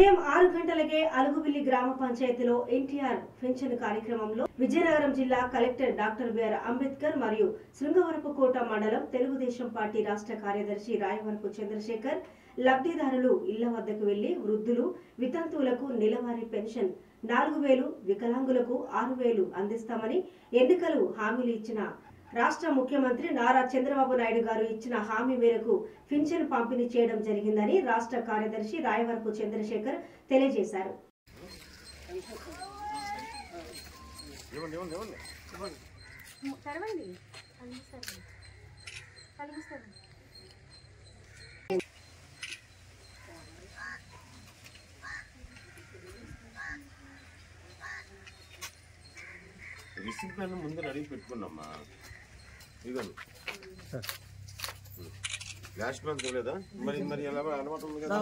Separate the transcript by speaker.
Speaker 1: ఉదయం 6 గంటలకే అలుగుబిల్లి గ్రామ పంచాయతీలో ఎన్టీఆర్ పెన్షన్ కార్యక్రమంలో విజయనగరం జిల్లా కలెక్టర్ డాక్టర్ బిఆర్ అంబేద్కర్ మరియు శృంగవరపుకోట మండలం తెలుగుదేశం పార్టీ రాష్ట్ర కార్యదర్శి రాయవరపు చంద్రశేఖర్ లబ్ధిదారులు ఇళ్ల వద్దకు వెళ్లి వృద్ధులు వితంతువులకు నెలవారీ పెన్షన్ 4000, వికలాంగులకు 6000 అందిస్తామని ఎన్నికలు హామీలు ఇచ్చిన రాష్ట్ర ముఖ్యమంత్రి నారా చంద్రబాబు నాయుడు గారు ఇచ్చిన హామీ మేరకు పింఛన్ పంపిణీ చేయడం జరిగిందని రాష్ట్ర కార్యదర్శి రాయవరపు చంద్రశేఖర్ తెలియజేశారు.
Speaker 2: రిసిప్ట్ ముందు రెడీ పెట్టుకున్నామ్మా. ఇదిగోండి లాస్ట్ మంత్ లేదా మరి ఎలా అలవాటు ఉంది కదా.